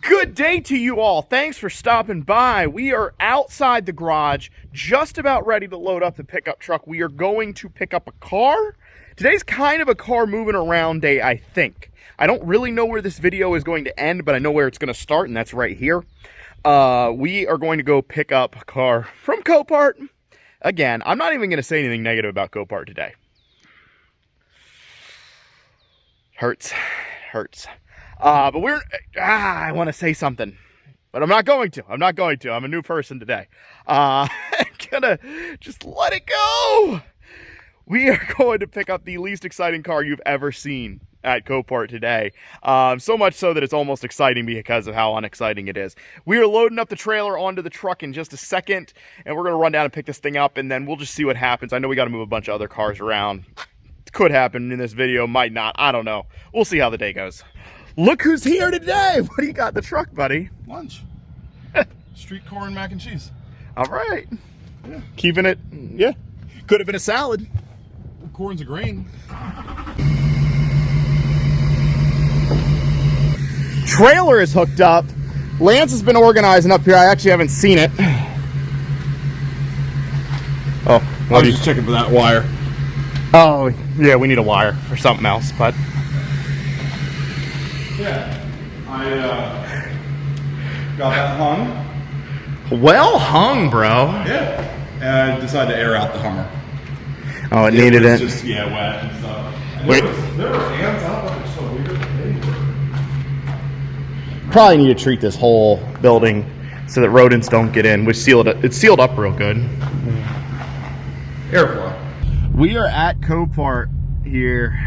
Good day to you all. Thanks for stopping by. We are outside the garage, just about ready to load up the pickup truck. We are going to pick up a car. Today's kind of a car moving around day, I think. I don't really know where this video is going to end, but I know where it's going to start, and that's right here. We are going to go pick up a car from Copart. Again, I'm not even going to say anything negative about Copart today. Hurts. But I want to say something, but I'm not going to. I'm a new person today. I'm gonna just let it go. We are going to pick up the least exciting car you've ever seen at Copart today. So much so that it's almost exciting because of how unexciting it is. We are loading up the trailer onto the truck in just a second, and we're gonna run down and pick this thing up, and then we'll just see what happens. I know we got to move a bunch of other cars around. Could happen in this video, might not. I don't know. We'll see how the day goes. Look who's here today. What do you got in the truck, buddy? Lunch. Street corn, mac and cheese. All right. Yeah. Keeping it, yeah. Could have been a salad. Corn's a grain. Trailer is hooked up. Lance has been organizing up here. I actually haven't seen it. Oh, I was just checking for that wire. Oh, yeah, we need a wire for something else, but... Yeah, I got that hung. Well hung, bro. Yeah, and I decided to air out the Hummer. Oh, it needed it. Just wet and stuff. And Wait. There were ants out there. It's so weird. Probably need to treat this whole building so that rodents don't get in, which it's sealed up real good. Airflow. We are at Copart here.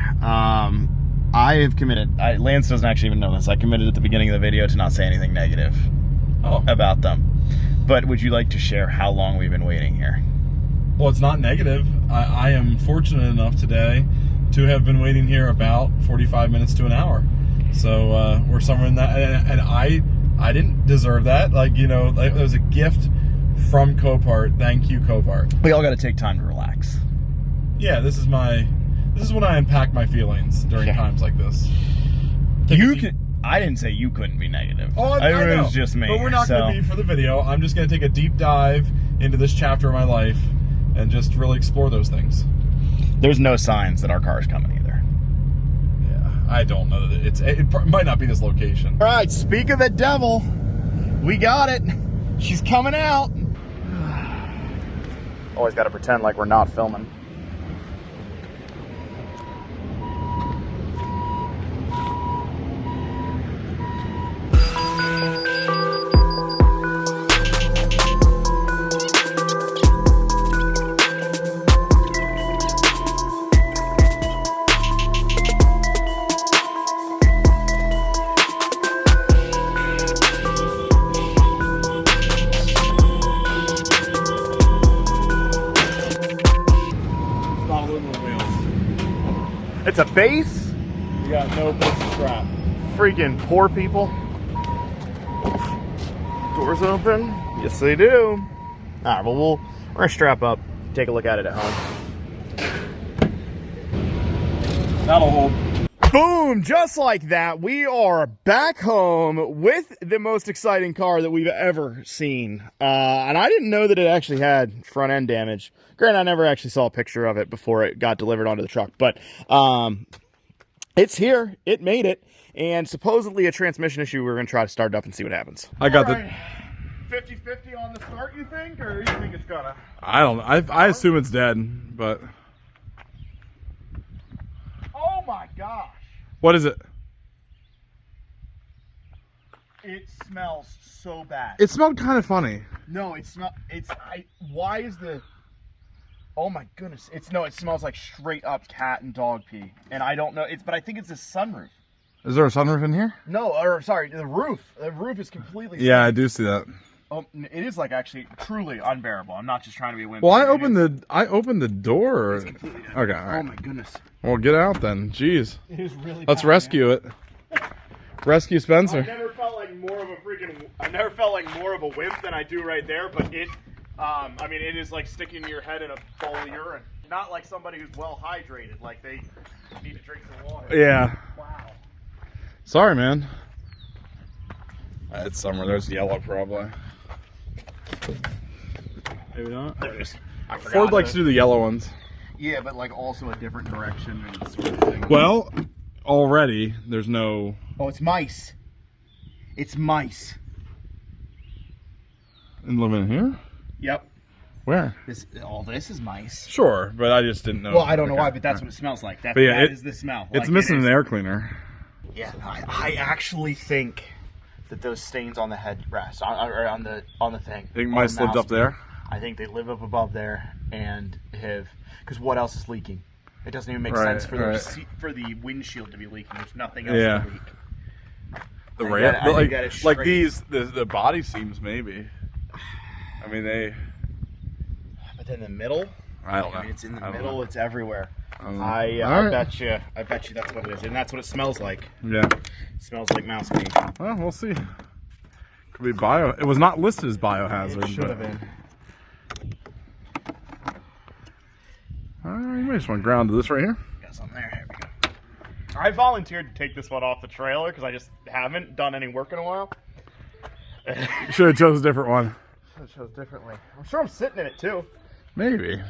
I have committed, Lance doesn't actually even know this, I committed at the beginning of the video to not say anything negative about them. But would you like to share how long we've been waiting here? Well, it's not negative. I am fortunate enough today to have been waiting here about 45 minutes to an hour. So we're somewhere in that, and I didn't deserve that. Like, you know, it was a gift from Copart. Thank you, Copart. We all got to take time to relax. Yeah, this is when I unpack my feelings during times like this. I didn't say you couldn't be negative. Oh, I know. It was just me. But we're not going to be for the video. I'm just going to take a deep dive into this chapter of my life and just really explore those things. There's no signs that our car is coming either. Yeah, I don't know that it might not be this location. All right, speak of the devil, we got it. She's coming out. Always got to pretend like we're not filming. It's a base. You got no place to strap. Freaking poor people. Doors open. Yes, they do. All right, well, we're gonna strap up, take a look at it at home. That'll hold. Boom! Just like that, we are back home with the most exciting car that we've ever seen. And I didn't know that it actually had front end damage. Granted, I never actually saw a picture of it before it got delivered onto the truck, but it's here. It made it. And supposedly a transmission issue. We're going to try to start it up and see what happens. I got the 50-50 on the start, you think? Or you think it's gonna? I don't know. I assume it's dead, but Oh my gosh. what is it? It smells so bad. It smelled kind of funny. No, why is the... Oh my goodness. It smells like straight up cat and dog pee. And I don't know, but I think it's the sunroof. Is there a sunroof in here? No, or sorry, the roof. The roof is completely... Yeah, I do see that. Oh, it is like actually truly unbearable. I'm not just trying to be a wimp. Well, I opened the door. It's completely... Okay, all right. Oh my goodness. Well, get out then. Jeez. It is really Let's bad, rescue it. Rescue Spencer. I never felt like more of a wimp than I do right there, but it I mean, it is like sticking your head in a bowl of urine. Not like somebody who's well hydrated, like they need to drink some water. Yeah. Wow. Sorry, man. It's somewhere. There's yellow probably. Maybe not. Ford likes to do the yellow ones. Yeah, but like also a different direction and sort of thing. Well, already there's no. Oh, it's mice. It's mice. And living in here? Yep. Where? All this is mice. Sure, but I just didn't know. Well, I don't know why, but that's what it smells like. That is the smell. It's like, missing an air cleaner. Yeah, I actually think that those stains on the headrest, or on the thing. I think mice lived up there. I think they live up above there and have, because what else is leaking? It doesn't even make sense for the windshield to be leaking. There's nothing else to leak. The like these, the body seams maybe. I mean they. But then the middle. I don't know. I mean, it's in the middle. It's everywhere. I bet you that's what it is, and that's what it smells like. Yeah. It smells like mouse meat. Well, we'll see. Could be bio. It was not listed as biohazard. It should have been. You may just want to ground to this right here. Got something there. Here we go. I volunteered to take this one off the trailer because I just haven't done any work in a while. You should have chose a different one. Should have chose differently. I'm sure I'm sitting in it too. Maybe.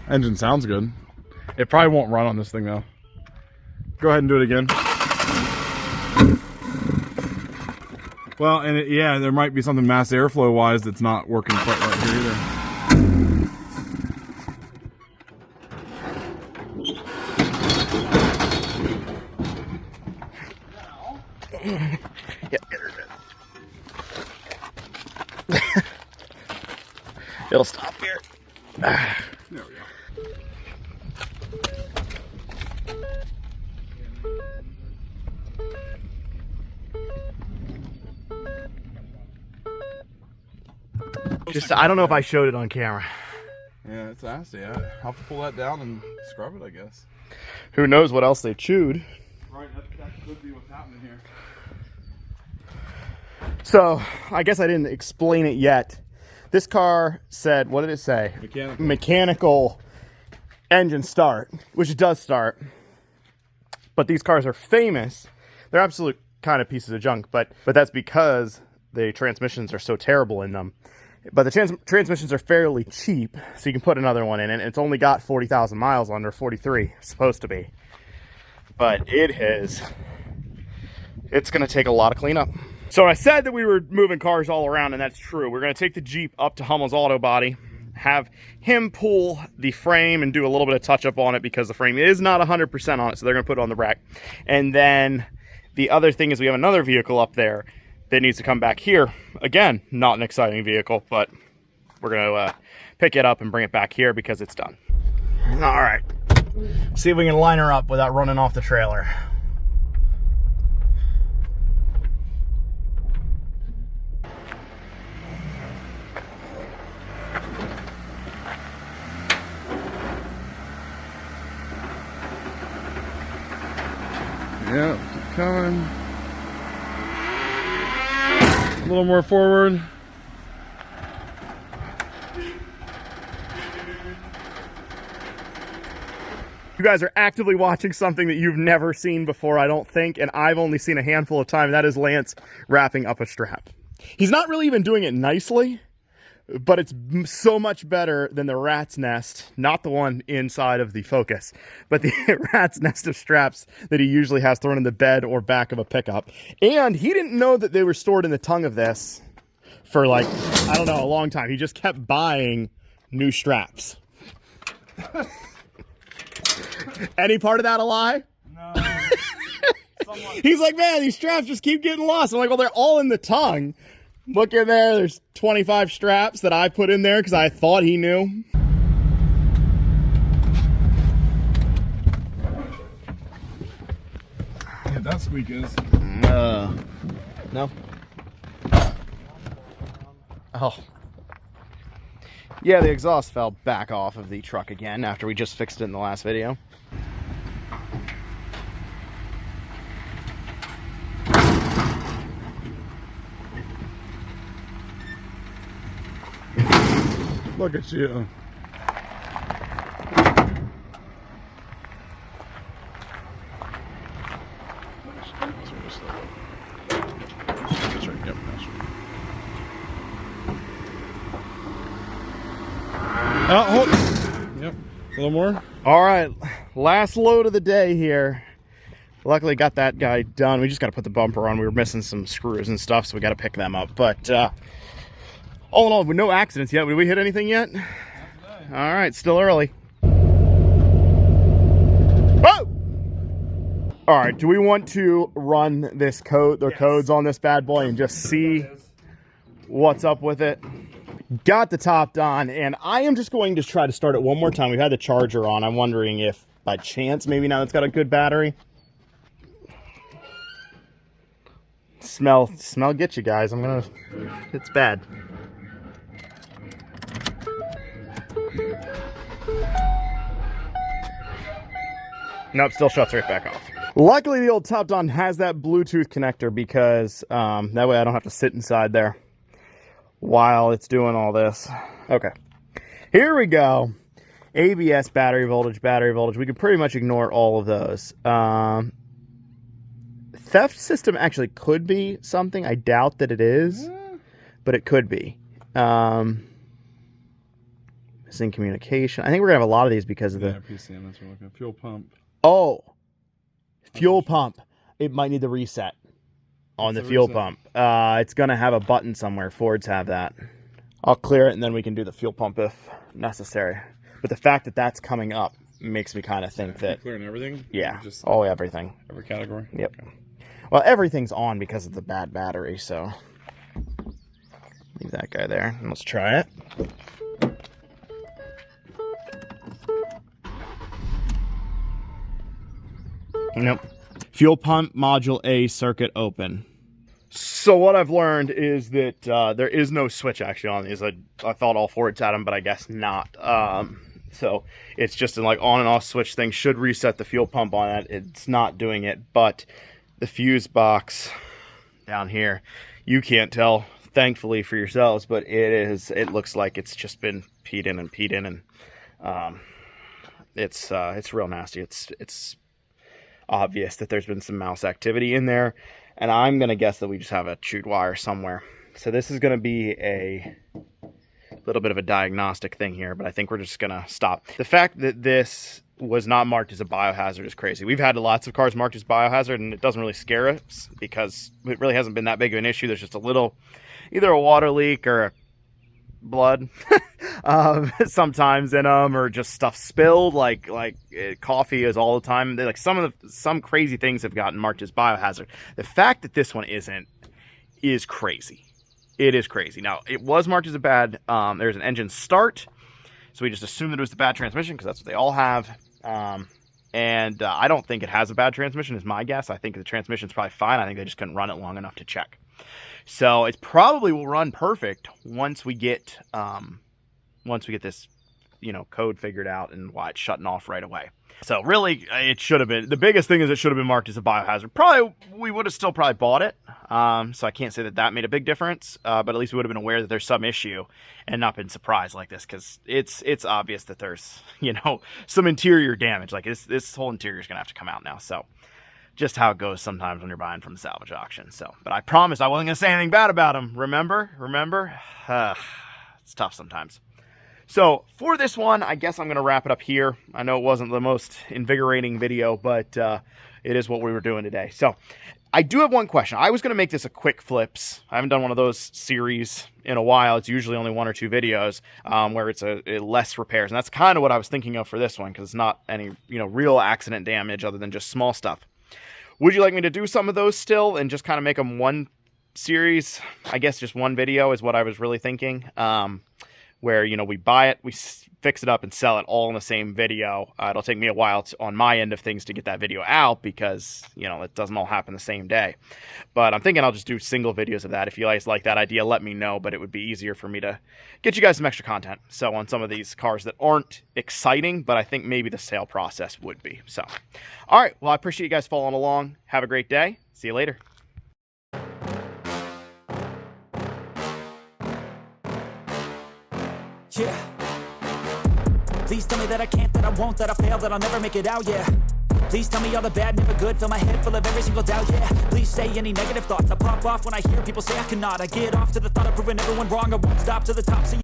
Engine sounds good. It probably won't run on this thing though. Go ahead and do it again. Well, and yeah, there might be something mass airflow wise that's not working quite right here either. It'll stop here. There we go. I don't know if I showed it on camera. Yeah, it's nasty. Yeah, I'll have to pull that down and scrub it, I guess. Who knows what else they chewed. Right, that could be what's happening here. So, I guess I didn't explain it yet. This car said, what did it say? Mechanical engine start, which it does start. But these cars are famous. They're absolute kind of pieces of junk, but that's because the transmissions are so terrible in them. But the transmissions are fairly cheap, so you can put another one in, and it's only got 40,000 miles under 43, it's supposed to be. But it's going to take a lot of cleanup. So I said that we were moving cars all around, and that's true. We're going to take the Jeep up to Hummel's Auto Body, have him pull the frame and do a little bit of touch-up on it because the frame is not 100% on it, so they're going to put it on the rack. And then the other thing is we have another vehicle up there that needs to come back here. Again, not an exciting vehicle, but we're going to pick it up and bring it back here because it's done. All right. See if we can line her up without running off the trailer. Yeah, keep coming. A little more forward. You guys are actively watching something that you've never seen before, I don't think, and I've only seen a handful of times. That is Lance wrapping up a strap. He's not really even doing it nicely, but it's so much better than the rat's nest, not the one inside of the Focus, but the rat's nest of straps that he usually has thrown in the bed or back of a pickup. And he didn't know that they were stored in the tongue of this for like, I don't know, a long time. He just kept buying new straps. Any part of that a lie? No. He's like, man, these straps just keep getting lost. I'm like, well, they're all in the tongue. Look in there, there's 25 straps that I put in there because I thought he knew. Yeah, that squeak is. No. Oh. Yeah, the exhaust fell back off of the truck again after we just fixed it in the last video. Look at you. hold. Yep. A little more. All right, last load of the day here. Luckily got that guy done. We just got to put the bumper on. We were missing some screws and stuff, so we got to pick them up. But all in all, with no accidents yet. Did we hit anything yet? All right, still early. Oh! All right, do we want to run this code, the codes on this bad boy, and just see what's up with it? Got the top on, and I am just going to try to start it one more time. We've had the charger on. I'm wondering if, by chance, maybe now it's got a good battery. Smell get you guys. It's bad. Nope, still shuts right back off. Luckily, the old Top Don has that Bluetooth connector because that way I don't have to sit inside there while it's doing all this. Okay, here we go. ABS, battery voltage. We could pretty much ignore all of those. Theft system actually could be something. I doubt that it is, but it could be. Missing communication. I think we're gonna have a lot of these because of the PCM. That's what we're looking at. Fuel pump. Oh, fuel pump. It might need the reset on the fuel pump. It's gonna have a button somewhere. Fords have that. I'll clear it and then we can do the fuel pump if necessary. But the fact that that's coming up makes me kind of think that clearing everything. Yeah, just everything. Every category. Yep. Okay. Well, everything's on because of the bad battery, so leave that guy there. And let's try it. Nope. Fuel pump module A circuit open. So what I've learned is that there is no switch actually on these. I thought all Fords had them, but I guess not. So it's just an like on and off switch thing. Should reset the fuel pump on it. It's not doing it, but the fuse box down here, you can't tell, thankfully for yourselves, but it looks like it's just been peed in, and it's real nasty. It's obvious that there's been some mouse activity in there, and I'm gonna guess that we just have a chewed wire somewhere. So this is gonna be a little bit of a diagnostic thing here, but I think we're just gonna stop. The fact that this was not marked as a biohazard is crazy. We've had lots of cars marked as biohazard, and it doesn't really scare us because it really hasn't been that big of an issue. There's just a little, either a water leak or a blood sometimes in them, or just stuff spilled, like coffee is all the time. Like some crazy things have gotten marked as biohazard. The fact that this one isn't is crazy. It is crazy. Now, it was marked as a bad, there's an engine start, so we just assumed that it was the bad transmission because that's what they all have. And I don't think it has a bad transmission is my guess. I think the transmission's probably fine. I think they just couldn't run it long enough to check. So it probably will run perfect once we get this, code figured out and why it's shutting off right away. So really, it should have been, the biggest thing is it should have been marked as a biohazard. Probably, we would have still probably bought it. So I can't say that made a big difference, but at least we would have been aware that there's some issue and not been surprised like this, because it's obvious that there's, some interior damage. Like this whole interior is going to have to come out now. So just how it goes sometimes when you're buying from the salvage auction. So, but I promised I wasn't going to say anything bad about them. Remember? It's tough sometimes. So for this one, I guess I'm going to wrap it up here. I know it wasn't the most invigorating video, but it is what we were doing today. So I do have one question. I was going to make this a quick flips. I haven't done one of those series in a while. It's usually only 1 or 2 videos where it's a less repairs. And that's kind of what I was thinking of for this one, because it's not any real accident damage other than just small stuff. Would you like me to do some of those still and just kind of make them one series? I guess just one video is what I was really thinking. Where, we buy it, we fix it up and sell it all in the same video. It'll take me a while on my end of things to get that video out because, it doesn't all happen the same day. But I'm thinking I'll just do single videos of that. If you guys like that idea, let me know, but it would be easier for me to get you guys some extra content. So on some of these cars that aren't exciting, but I think maybe the sale process would be. So, all right, well, I appreciate you guys following along. Have a great day. See you later. Yeah. Please tell me that I can't, that I won't, that I fail, that I'll never make it out, yeah. Please tell me all the bad, never good, fill my head full of every single doubt, yeah. Please say any negative thoughts, I pop off when I hear people say I cannot. I get off to the thought of proving everyone wrong, I won't stop to the top, so